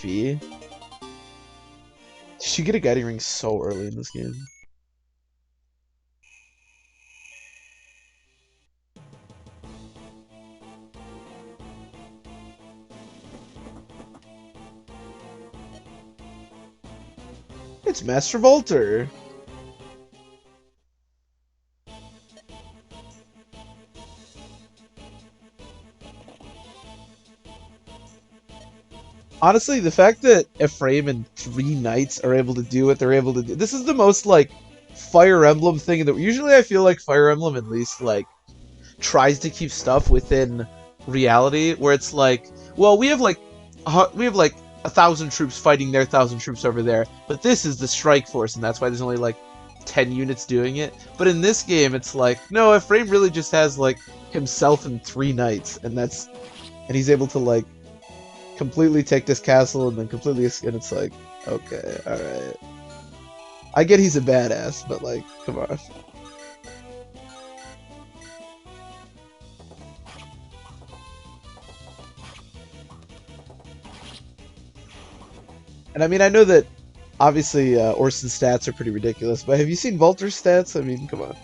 Did she get a guiding ring so early in this game? It's Master Volter. Honestly, the fact that Ephraim and 3 knights are able to do what they're able to do, this is the most like Fire Emblem thing that usually I feel like Fire Emblem at least like tries to keep stuff within reality, where it's like, well, we have like 1,000 troops fighting their 1,000 troops over there, but this is the strike force, and that's why there's only like 10 units doing it. But in this game, it's like, no, Ephraim really just has like himself and 3 knights, and he's able to like completely take this castle and then completely, and it's like, okay, all right. I get he's a badass, but like, come on. And I mean, I know that obviously Orson's stats are pretty ridiculous, but have you seen Volter's stats? I mean, come on.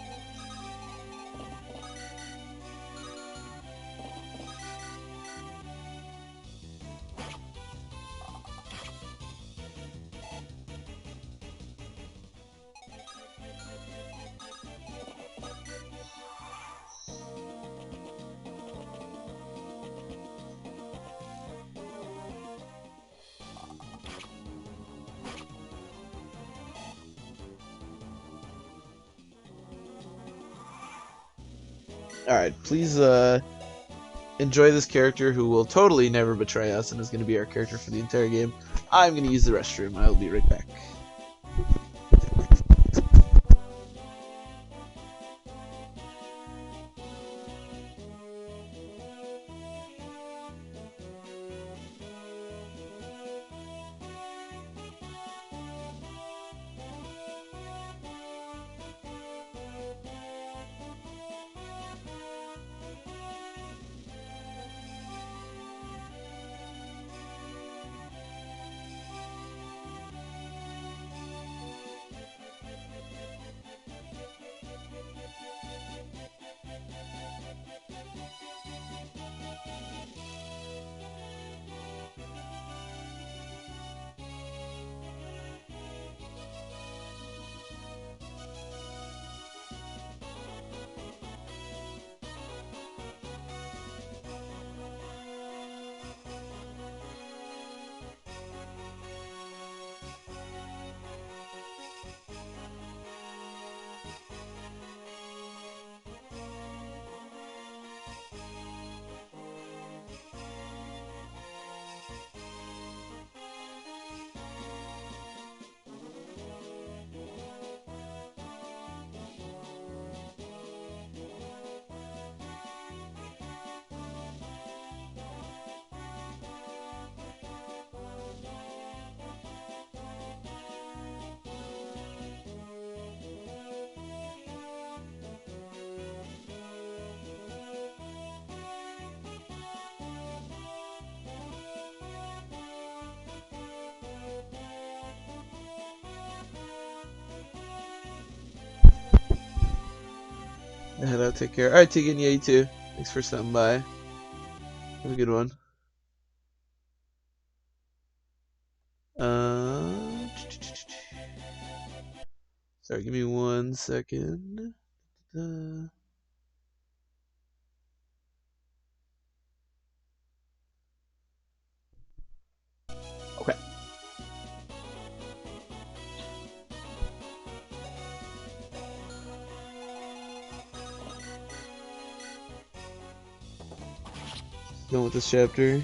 Alright, please enjoy this character who will totally never betray us and is going to be our character for the entire game. I'm going to use the restroom. I'll be right back. Head out, take care. Alright, Tegan, yeah, you too. Thanks for stopping by. Have a good one. Uh, sorry, give me 1 second. Okay. Going with this chapter.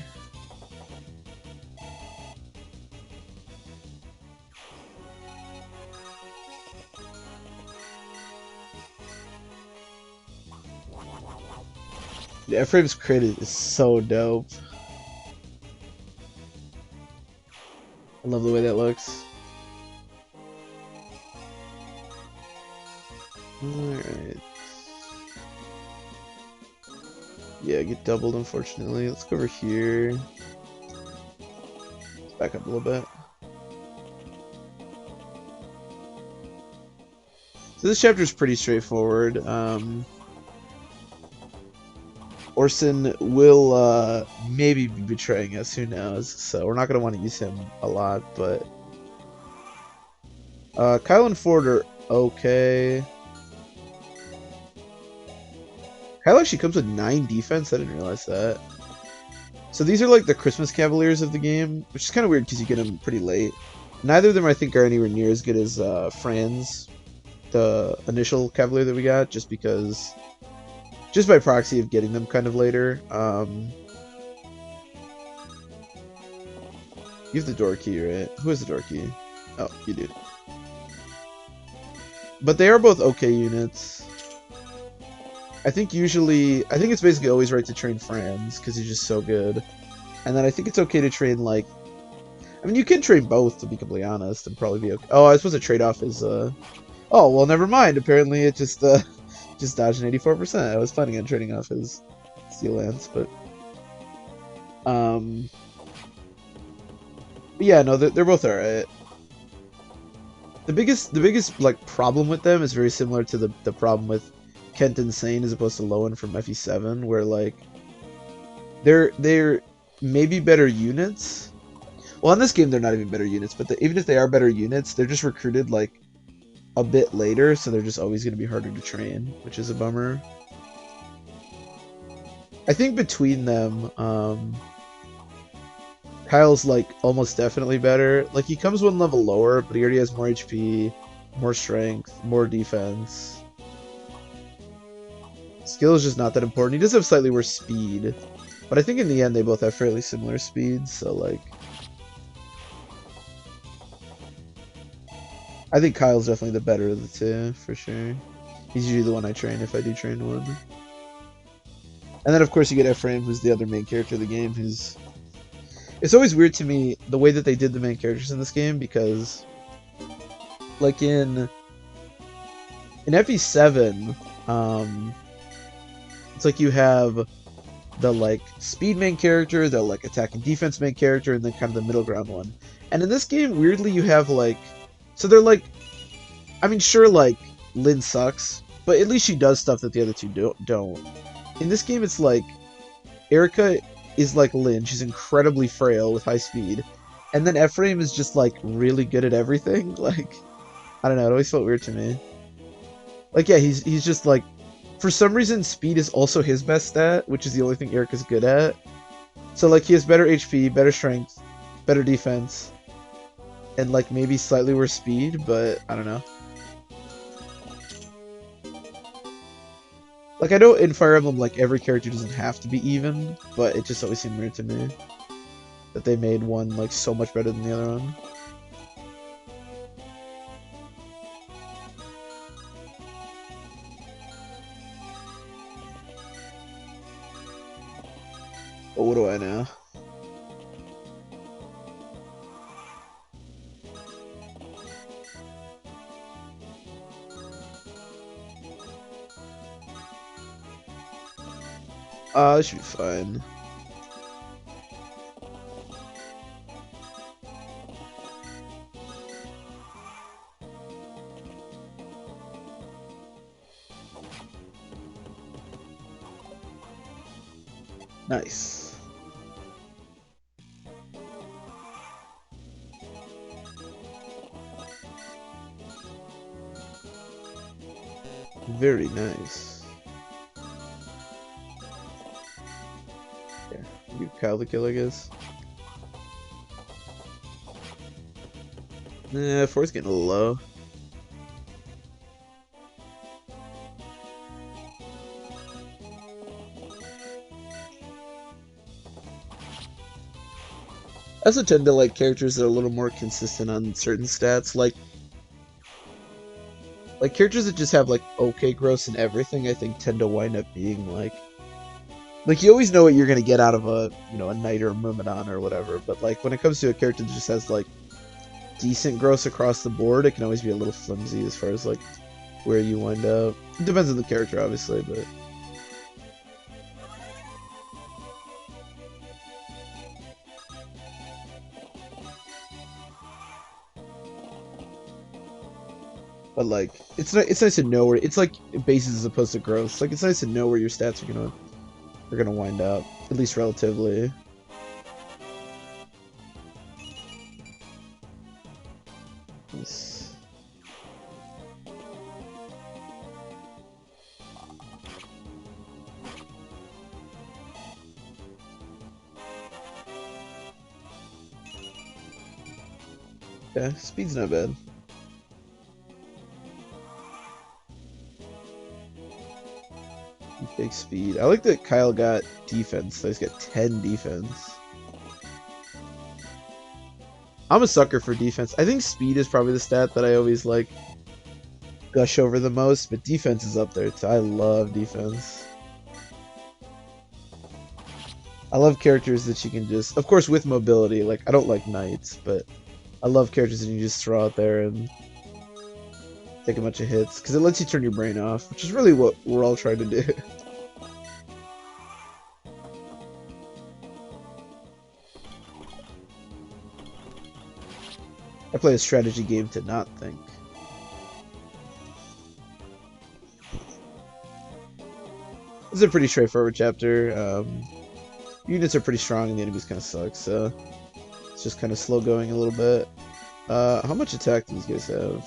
Yeah, Ephraim's crit is so dope. I love the way that looks. Alright. Yeah, get doubled, unfortunately. Let's go over here. back up a little bit. So this chapter is pretty straightforward. Orson will maybe be betraying us, who knows? So we're not going to want to use him a lot, but... Kyle and Ford are okay. Kyle actually comes with 9 defense, I didn't realize that. So these are like the Christmas Cavaliers of the game, which is kind of weird because you get them pretty late. Neither of them, I think, are anywhere near as good as Franz, the initial Cavalier that we got, just because... Just by proxy of getting them kind of later. You have the door key, right? Who has the door key? Oh, you do. But they are both okay units. I think it's basically always right to train Franz, because he's just so good. And then I think it's okay to train, like... I mean, you can train both, to be completely honest, and probably be okay. Oh, I suppose a trade-off is, Oh, well, never mind. Apparently it just dodged an 84%. I was planning on trading off his Steel Lance, but... But yeah, no, they're both alright. The biggest like problem with them is very similar to the problem with Kent Insane as opposed to Lowen from FE7, where like they're maybe better units. Well, in this game they're not even better units, but even if they are better units, they're just recruited like a bit later, so they're just always going to be harder to train, which is a bummer. I think between them, Kyle's like almost definitely better. Like he comes 1 level lower, but he already has more HP, more strength, more defense. Skill is just not that important. He does have slightly worse speed, but I think in the end they both have fairly similar speeds, so like... I think Kyle's definitely the better of the two, for sure. He's usually the one I train if I do train one. And then of course you get Ephraim, who's the other main character of the game, who's... It's always weird to me, the way that they did the main characters in this game, because... Like in FE7, it's like you have the like speed main character, the like attack and defense main character, and then kind of the middle ground one. And in this game, weirdly, you have like... So they're like... I mean, sure, like, Lynn sucks, but at least she does stuff that the other two don't. In this game, it's like... Erica is like Lynn, she's incredibly frail with high speed. And then Ephraim is just like really good at everything. Like, I don't know, it always felt weird to me. Like, yeah, he's just like... For some reason, speed is also his best stat, which is the only thing Erica's good at. So, like, he has better HP, better strength, better defense, and, like, maybe slightly worse speed, but I don't know. Like, I know in Fire Emblem, like, every character doesn't have to be even, but it just always seemed weird to me that they made one, like, so much better than the other one. But what do I know? This should be fine. Nice. Very nice. Yeah, give Kyle the kill, I guess. Nah, 4's getting a little low. I also tend to like characters that are a little more consistent on certain stats, like characters that just have like okay gross and everything. I think tend to wind up being like you always know what you're gonna get out of a a knight or a myrmidon or whatever. But like when it comes to a character that just has like decent gross across the board, it can always be a little flimsy as far as like where you wind up. It depends on the character, obviously, but. But like, it's nice to know where it's like bases as opposed to growth. Like it's nice to know where your stats are gonna wind up, at least relatively. Yes. Okay, speed's not bad. Big speed. I like that Kyle got defense, so he's got 10 defense. I'm a sucker for defense. I think speed is probably the stat that I always like gush over the most, but defense is up there too. I love defense. I love characters that you can just, of course, with mobility. Like I don't like knights, but I love characters that you just throw out there and take a bunch of hits because it lets you turn your brain off, which is really what we're all trying to do. I play a strategy game to not think. This is a pretty straightforward chapter. Units are pretty strong and the enemies kind of suck, so it's just kind of slow going a little bit. How much attack do these guys have?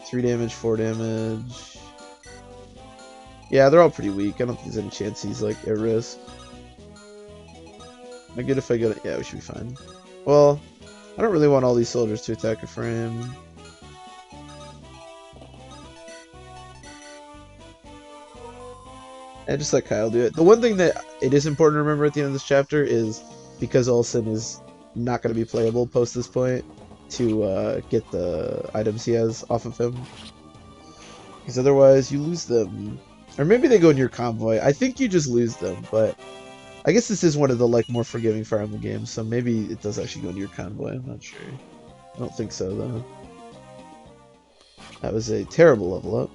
3 damage, 4 damage. Yeah, they're all pretty weak. I don't think there's any chance he's like at risk. Am I good if I go to... Yeah, we should be fine. Well, I don't really want all these soldiers to attack a frame. And just let Kyle do it. The one thing that it is important to remember at the end of this chapter is because Olsen is not going to be playable post this point to get the items he has off of him. Because otherwise you lose them. Or maybe they go in your convoy. I think you just lose them, but I guess this is one of the like more forgiving Fire Emblem games, so maybe it does actually go into your convoy. I'm not sure. I don't think so though. That was a terrible level up.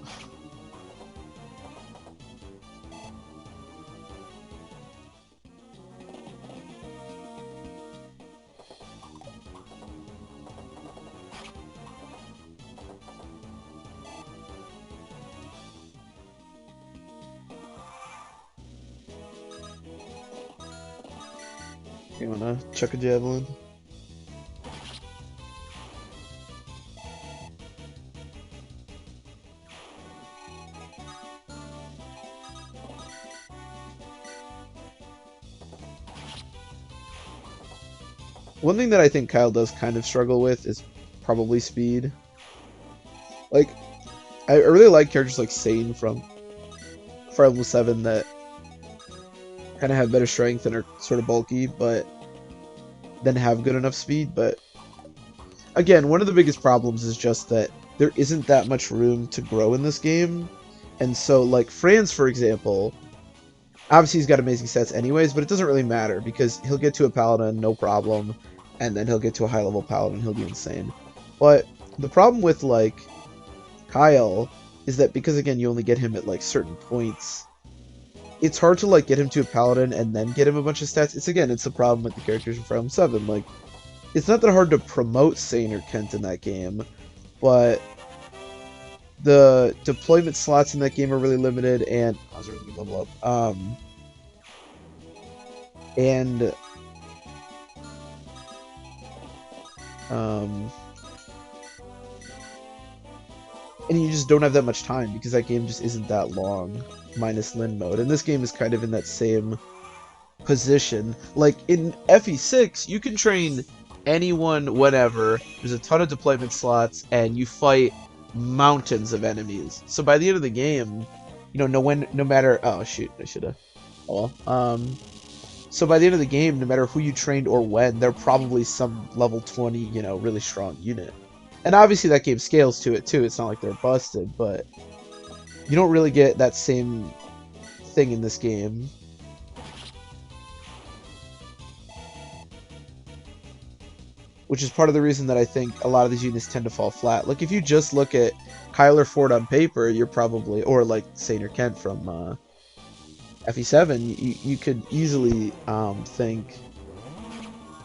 You wanna chuck a javelin? One thing that I think Kyle does kind of struggle with is probably speed. Like, I really like characters like Sane from Fire Emblem 7 that kind of have better strength and are sort of bulky, but then have good enough speed. But again, one of the biggest problems is just that there isn't that much room to grow in this game. And so, like, Franz, for example, obviously he's got amazing stats anyways, but it doesn't really matter because he'll get to a paladin, no problem, and then he'll get to a high-level paladin, he'll be insane. But the problem with, like, Kyle is that because, again, you only get him at, like, certain points, it's hard to like get him to a paladin and then get him a bunch of stats. It's the problem with the characters in Fire Emblem 7. Like, it's not that hard to promote Sane or Kent in that game, but the deployment slots in that game are really limited, and I was really level up. And you just don't have that much time because that game just isn't that long, minus Lin mode. And this game is kind of in that same position. Like in FE6, you can train anyone, whatever. There's a ton of deployment slots, and you fight mountains of enemies. So by the end of the game, you know, no matter. Oh shoot, I should have. Oh well. So by the end of the game, no matter who you trained or when, they're probably some level 20, you know, really strong unit. And obviously that game scales to it too. It's not like they're busted, but you don't really get that same thing in this game. Which is part of the reason that I think a lot of these units tend to fall flat. Like, if you just look at Kyler Ford on paper, you're probably, or like Sane or Kent from FE7, you could easily think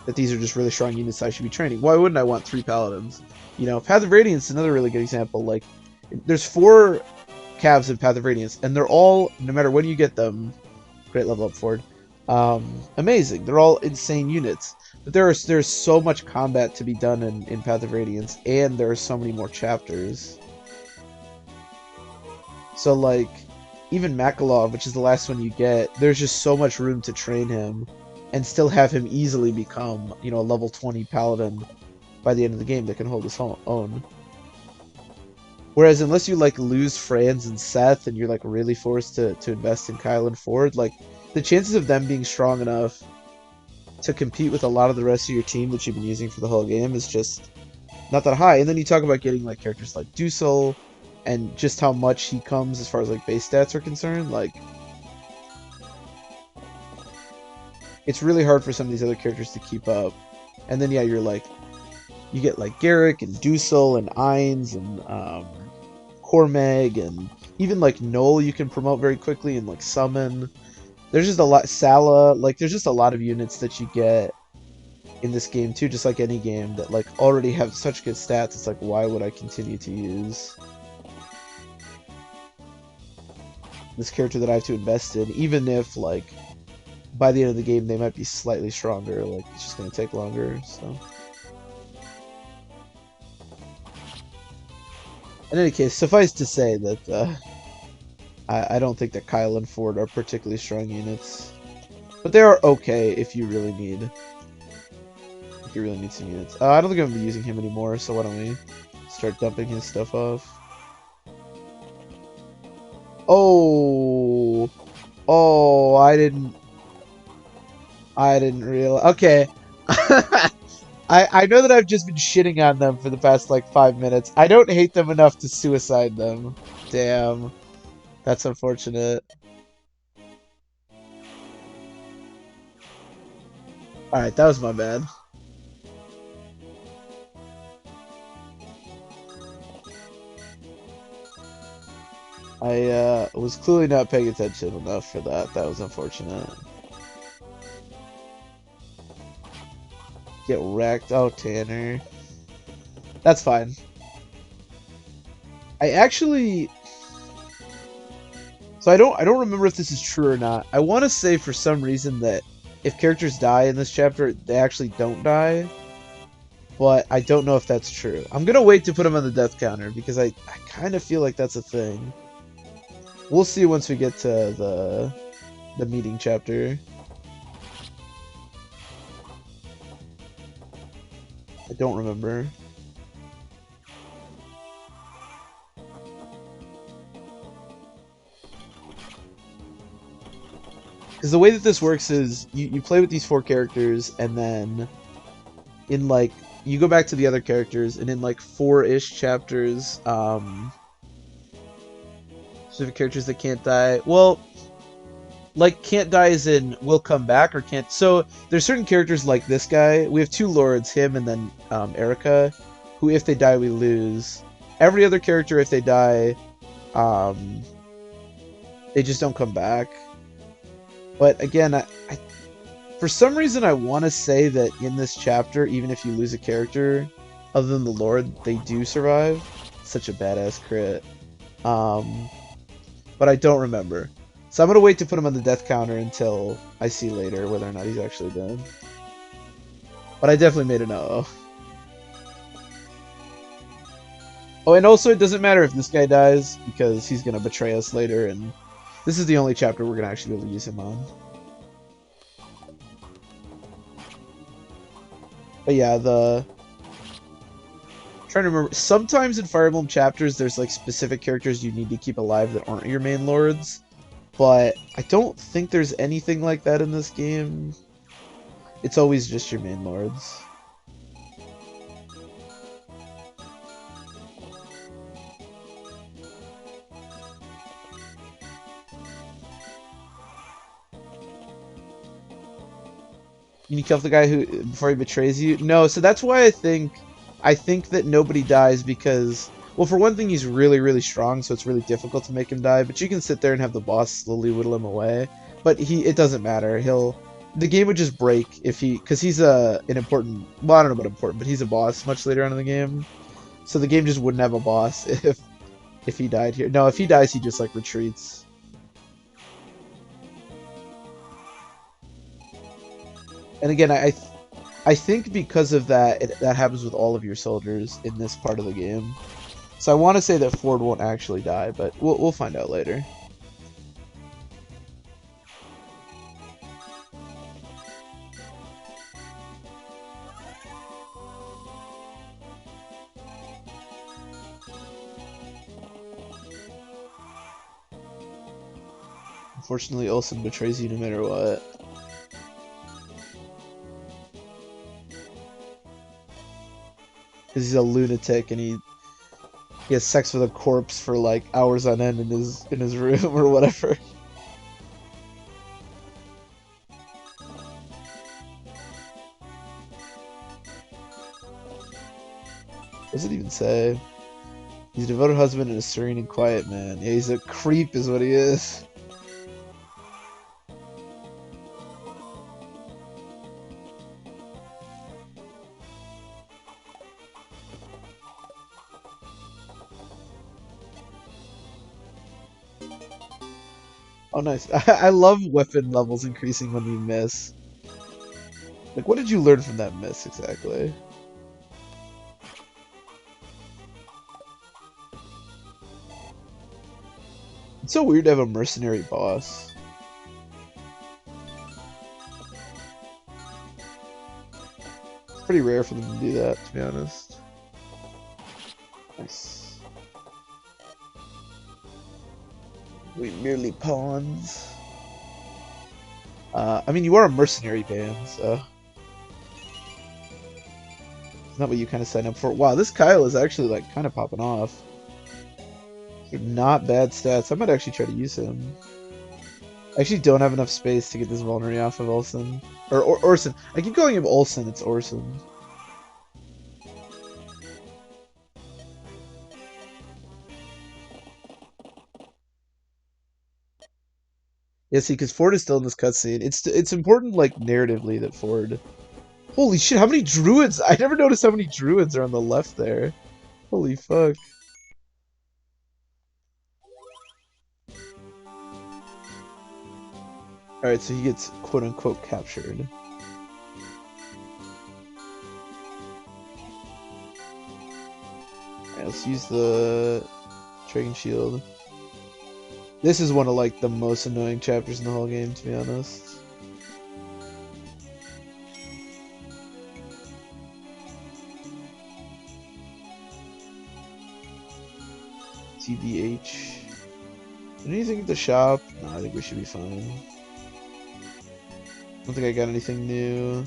that these are just really strong units I should be training. Why wouldn't I want 3 paladins? You know, Path of Radiance is another really good example. Like, there's 4 calves in Path of Radiance, and they're all, no matter when you get them, great level up Ford, amazing. They're all insane units. But there's so much combat to be done in Path of Radiance, and there are so many more chapters. So, like, even Makalov, which is the last one you get, there's just so much room to train him and still have him easily become, you know, a level 20 paladin by the end of the game that can hold his own. Whereas unless you, like, lose Franz and Seth and you're, like, really forced to invest in Kyle and Ford, like, the chances of them being strong enough to compete with a lot of the rest of your team that you've been using for the whole game is just not that high. And then you talk about getting, like, characters like Dusel and just how much he comes as far as, like, base stats are concerned. Like, it's really hard for some of these other characters to keep up. And then, yeah, you're, like, you get, like, Garrick and Dusel and Ainz and Cormeg and even, like, Null you can promote very quickly and, like, summon. There's just a lot, Sala, like, there's just a lot of units that you get in this game too, just like any game, that, like, already have such good stats. It's like, why would I continue to use this character that I have to invest in, even if, like, by the end of the game they might be slightly stronger, like, it's just going to take longer, so. In any case, suffice to say that I don't think that Kyle and Ford are particularly strong units, but they are okay if you really need some units. I don't think I'm gonna be using him anymore, so why don't we start dumping his stuff off? Oh, I didn't realize. Okay. I know that I've just been shitting on them for the past, like, 5 minutes. I don't hate them enough to suicide them. Damn. That's unfortunate. Alright, that was my bad. I was clearly not paying attention enough for that. That was unfortunate. Get wrecked. Oh, Tanner. That's fine. I actually... So I don't remember if this is true or not. I want to say for some reason that if characters die in this chapter, they actually don't die. But I don't know if that's true. I'm going to wait to put them on the death counter because I kind of feel like that's a thing. We'll see once we get to the meeting chapter. I don't remember. Because the way that this works is you play with these 4 characters, and then in, like, you go back to the other characters, and in, like, 4-ish chapters, specific characters that can't die. Well, like, can't die as in will come back, or can't. So there's certain characters like this guy. We have 2 lords, him and then Erica, who if they die we lose. Every other character, if they die, they just don't come back. But again, I for some reason I want to say that in this chapter, even if you lose a character other than the Lord, they do survive. Such a badass crit. But I don't remember. So I'm going to wait to put him on the death counter until I see later whether or not he's actually dead. But I definitely made a no. Oh, and also it doesn't matter if this guy dies, because he's going to betray us later, and this is the only chapter we're going to actually be able to use him on. But yeah, I'm trying to remember. Sometimes in Fire Emblem chapters, there's, like, specific characters you need to keep alive that aren't your main lords. But I don't think there's anything like that in this game. It's always just your main lords. You kill the guy who before he betrays you? No, so that's why I think that nobody dies, because, well, for one thing, he's really, really strong, so it's really difficult to make him die, but you can sit there and have the boss slowly whittle him away. But it doesn't matter. the game would just break if because he's an important, well, I don't know about important, but he's a boss much later on in the game. So the game just wouldn't have a boss if he died here. No, if he dies, he just like retreats. And again, I think because of that, that happens with all of your soldiers in this part of the game. So I want to say that Ford won't actually die, but we'll find out later. Unfortunately, Olsen betrays you no matter what. Because he's a lunatic and he has sex with a corpse for like hours on end in his room or whatever. What does it even say? He's a devoted husband and a serene and quiet man. Yeah, he's a creep is what he is. Oh, nice. I love weapon levels increasing when you miss. Like, what did you learn from that miss exactly? It's so weird to have a mercenary boss. It's pretty rare for them to do that, to be honest. Nice. We merely pawns. I mean, you are a mercenary band, so it's not what you kind of signed up for. Wow, this Kyle is actually like kind of popping off. Not bad stats. I might actually try to use him. I actually don't have enough space to get this Vulnerary off of Olsen. Or Orson. I keep calling him Olsen, it's Orson. Yeah, see, because Ford is still in this cutscene. It's important, like, narratively that Ford... Holy shit, how many druids? I never noticed how many druids are on the left there. Holy fuck. Alright, so he gets quote-unquote captured. Alright, let's use the Dragon Shield. This is one of, like, the most annoying chapters in the whole game, to be honest. TBH. Anything at the shop? No, I think we should be fine. I don't think I got anything new.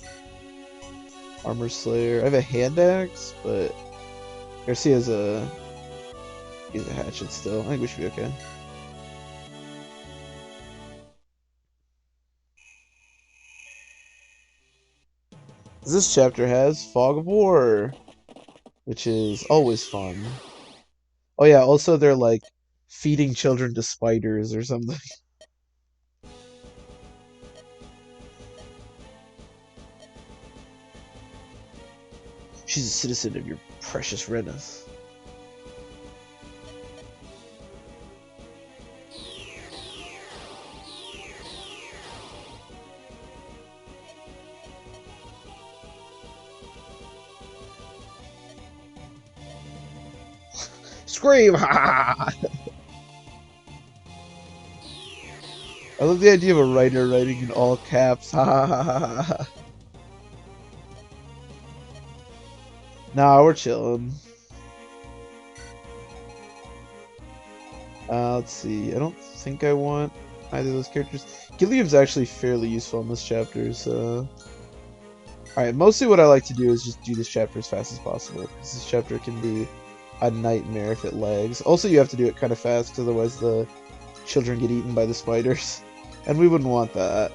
Armor Slayer. I have a hand axe, but Garcia's he's a hatchet still. I think we should be okay. This chapter has Fog of War, which is always fun. Oh yeah, also they're like feeding children to spiders or something. She's a citizen of your precious redness. Scream! Ha! I love the idea of a writer writing in all caps. Ha ha ha ha ha. Nah, we're chilling. Let's see. I don't think I want either of those characters. Gilliam's actually fairly useful in this chapter, so... Alright, mostly what I like to do is just do this chapter as fast as possible, because this chapter can be a nightmare if it lags. Also, you have to do it kind of fast, because otherwise the children get eaten by the spiders. And we wouldn't want that.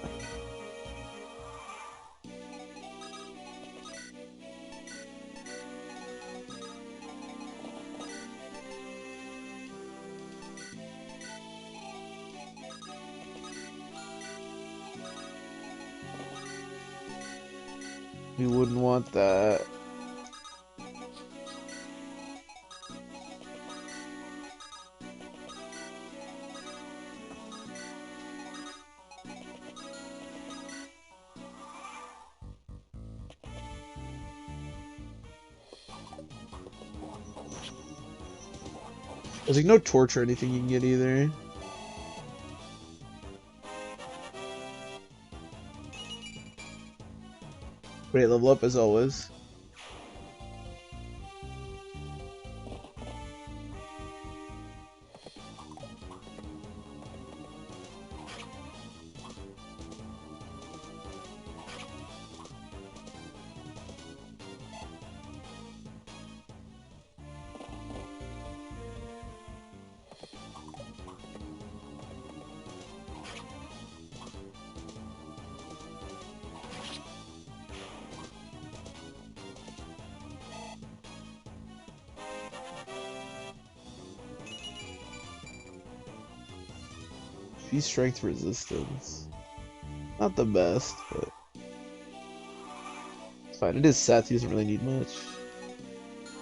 We wouldn't want that. There's like no torch or anything you can get either. Great level up as always. Fuse strength resistance. Not the best, but it's fine. It is Seth, he doesn't really need much.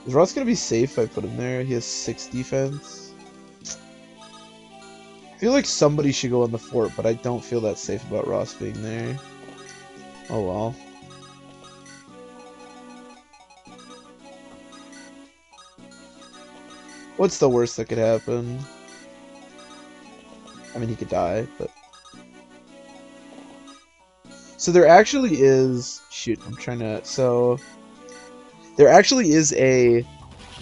Is Ross gonna be safe if I put him there? He has 6 defense. I feel like somebody should go on the fort, but I don't feel that safe about Ross being there. Oh well. What's the worst that could happen? I mean, he could die, but... So there actually is... Shoot, I'm trying to... So... There actually is a...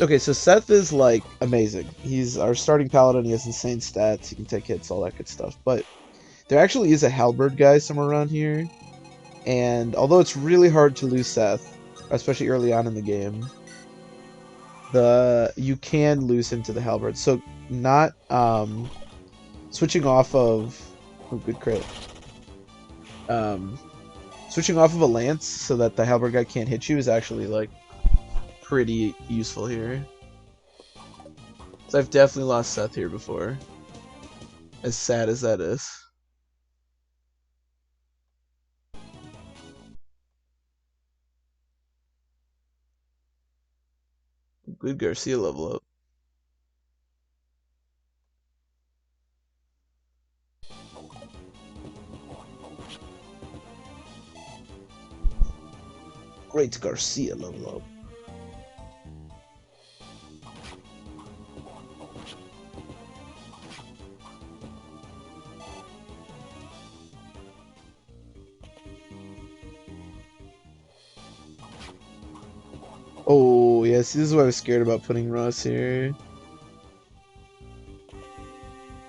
Okay, so Seth is, like, amazing. He's our starting paladin, he has insane stats, he can take hits, all that good stuff. But there actually is a halberd guy somewhere around here. And although it's really hard to lose Seth, especially early on in the game, you can lose him to the halberd. So not... Switching off of... Oh, good crit. Switching off of a lance so that the halberd guy can't hit you is actually, like, pretty useful here. So I've definitely lost Seth here before. As sad as that is. Good Garcia level up. Great Garcia level up. Oh, yes, this is what I was scared about putting Russ here.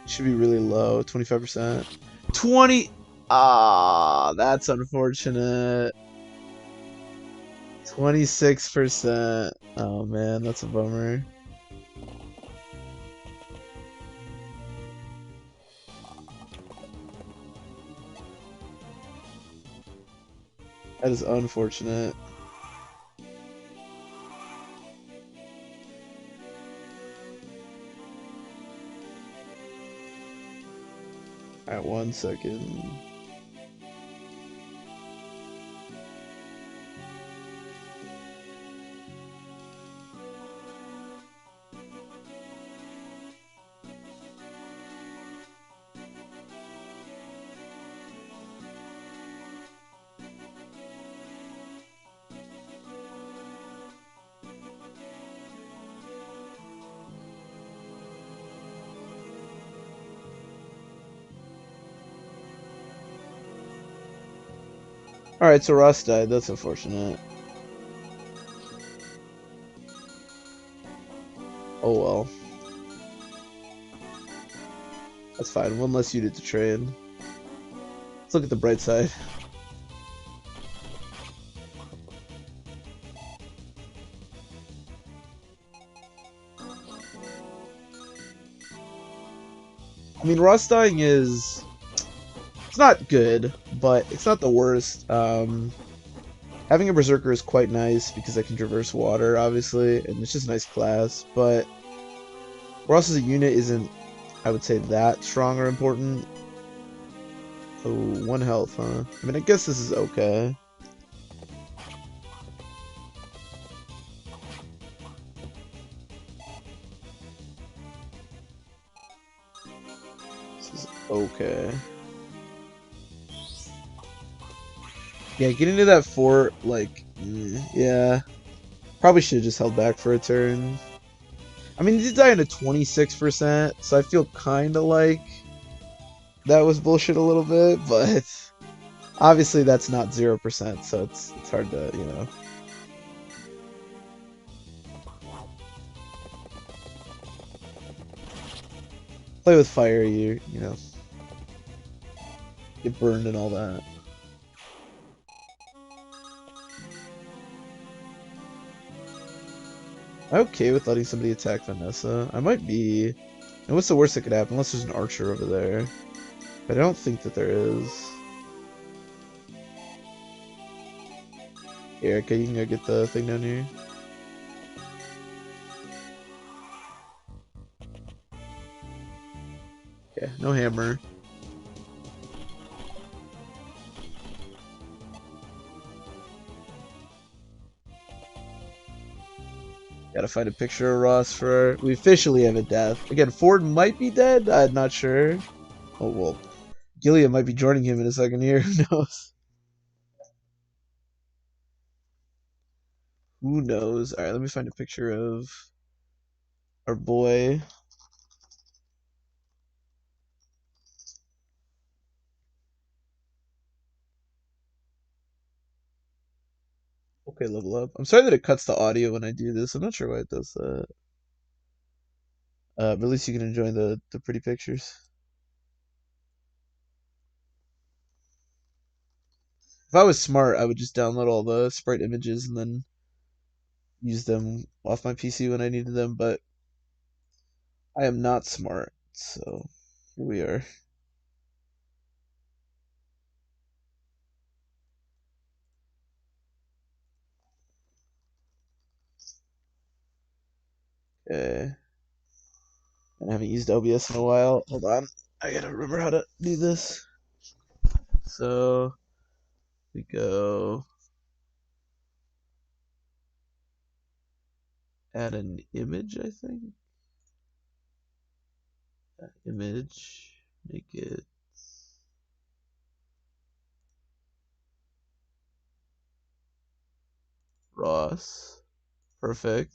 Should be really low, 25%. 20! Ah, that's unfortunate. 26%. Oh man, that's a bummer. That is unfortunate. Alright, 1 second. Alright, so Ross died. That's unfortunate. Oh well. That's fine. 1 less unit to train. Let's look at the bright side. I mean, Ross dying is... It's not good, but it's not the worst. Having a Berserker is quite nice because I can traverse water, obviously, and it's just a nice class, but Ross as a unit isn't, I would say, that strong or important. Oh, 1 health, huh? I mean, I guess this is okay. This is okay. Yeah, getting to that fort, like, yeah. Probably should have just held back for a turn. I mean, he did die in a 26%, so I feel kind of like that was bullshit a little bit, but obviously that's not 0%, so it's hard to, you know. Play with fire, you know, get burned and all that. I'm okay with letting somebody attack Vanessa. I might be. And what's the worst that could happen? Unless there's an archer over there. But I don't think that there is. Here, okay, you can go get the thing down here. Yeah, no hammer. Gotta find a picture of Ross for... We officially have a death. Again, Ford might be dead. I'm not sure. Oh, well. Gilead might be joining him in a second here. Who knows? Who knows? Alright, let me find a picture of our boy. Okay, level up. I'm sorry that it cuts the audio when I do this. I'm not sure why it does that. But at least you can enjoy the pretty pictures. If I was smart, I would just download all the sprite images and then use them off my PC when I needed them, but I am not smart, so here we are. Okay. I haven't used OBS in a while. Hold on. I gotta remember how to do this. So we go add an image, I think. Image, make it Ross. Perfect.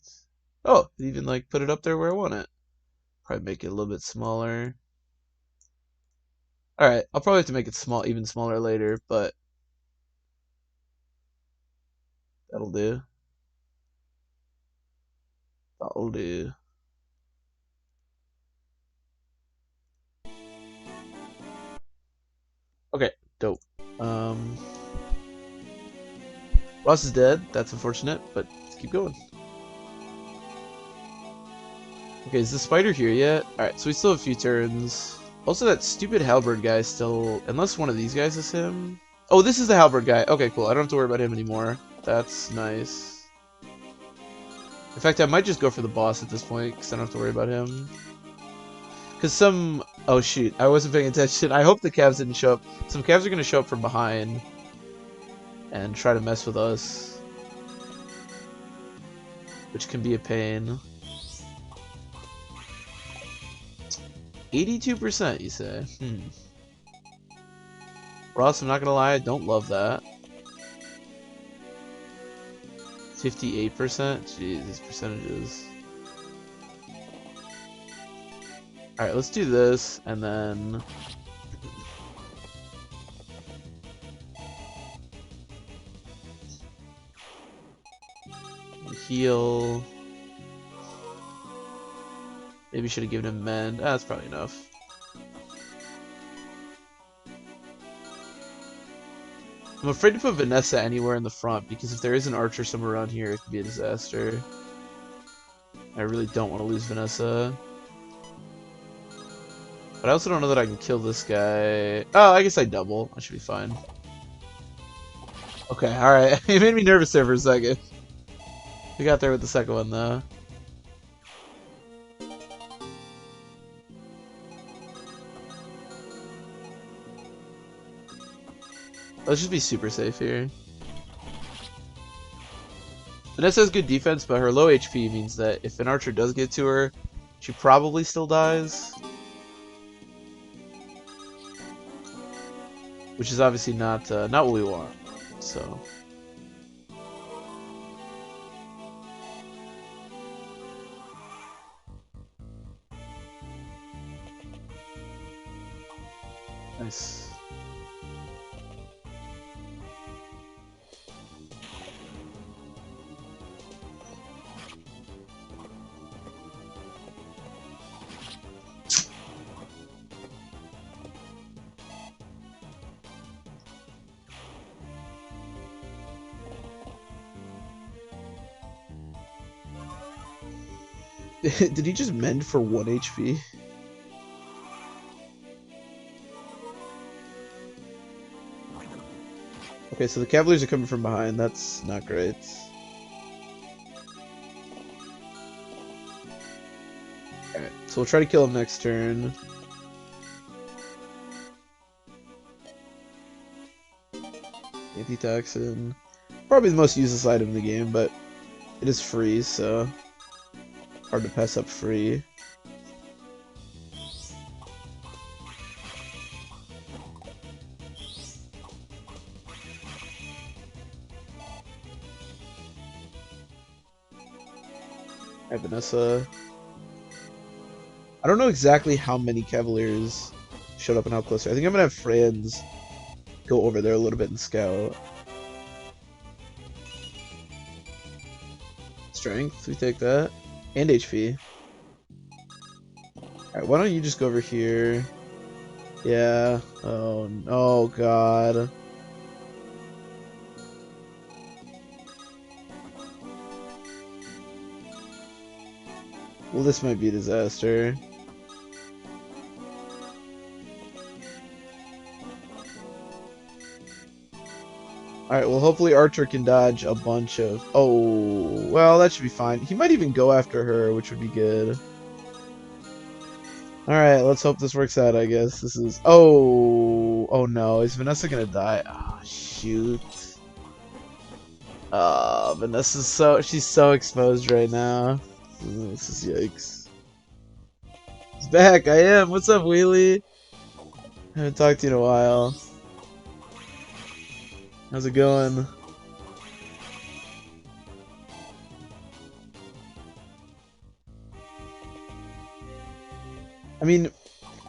Oh, it even like put it up there where I want it. Probably make it a little bit smaller. Alright, I'll probably have to make it small, even smaller later, but that'll do. That'll do. Okay, dope. Ross is dead. That's unfortunate, but let's keep going. Okay, is the spider here yet? Alright, so we still have a few turns. Also, that stupid halberd guy still... Unless one of these guys is him? Oh, this is the halberd guy. Okay, cool. I don't have to worry about him anymore. That's nice. In fact, I might just go for the boss at this point, because I don't have to worry about him. Because some... Oh, shoot. I wasn't paying attention. I hope the calves didn't show up. Some calves are going to show up from behind and try to mess with us, which can be a pain. 82%, you say? Ross, I'm not gonna lie, I don't love that. 58%? Jeez, these percentages. Alright, let's do this, and then... heal... Maybe should have given him mend. That's probably enough. I'm afraid to put Vanessa anywhere in the front, because if there is an archer somewhere around here, it could be a disaster. I really don't want to lose Vanessa. But I also don't know that I can kill this guy. Oh, I guess I double. I should be fine. Okay, alright. It made me nervous there for a second. We got there with the second one, though. Let's just be super safe here. Vanessa has good defense, but her low HP means that if an archer does get to her, she probably still dies. which is obviously not what we want. So. Nice. Did he just mend for 1 HP? Okay, so the Cavaliers are coming from behind. That's not great. Alright, so we'll try to kill him next turn. Antitoxin. Probably the most useless item in the game, but it is free, so hard to pass up free. Alright, Vanessa. I don't know exactly how many Cavaliers showed up and how close. I think I'm gonna have Franz go over there a little bit and scout. Strength, we take that. And HP. Alright, why don't you just go over here? Yeah. Oh god. Well, this might be a disaster. Alright, well hopefully Archer can dodge a bunch of... Oh, well that should be fine. He might even go after her, which would be good. Alright, let's hope this works out, I guess. This is... Oh no, is Vanessa gonna die? Oh, shoot. Vanessa's she's so exposed right now. This is yikes. He's back, I am. What's up, Wheelie? I haven't talked to you in a while. How's it going? I mean,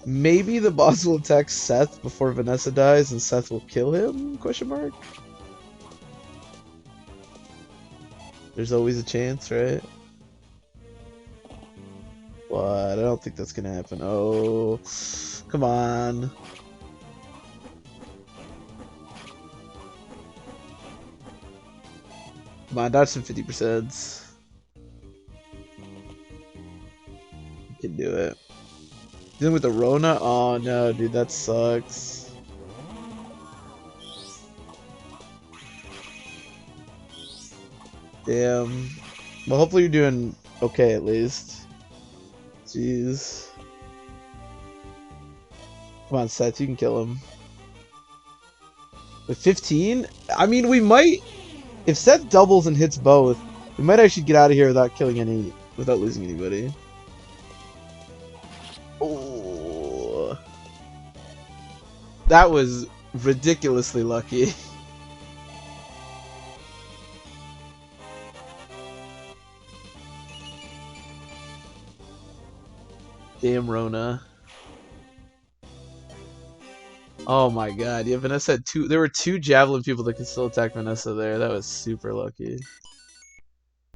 maybe the boss will attack Seth before Vanessa dies and Seth will kill him? Question mark? There's always a chance, right? But I don't think that's gonna happen. Oh, come on. Come on, dodge some 50%. You can do it. Dealing with the Rona? Oh no, dude, that sucks. Damn. Well, hopefully you're doing okay at least. Jeez. Come on, Seth, you can kill him. With 15? I mean, we might... If Seth doubles and hits both, we might actually get out of here without killing without losing anybody. Oh, that was ridiculously lucky. Damn Rona. Oh my god, yeah, Vanessa had two. There were two Javelin people that could still attack Vanessa there. That was super lucky.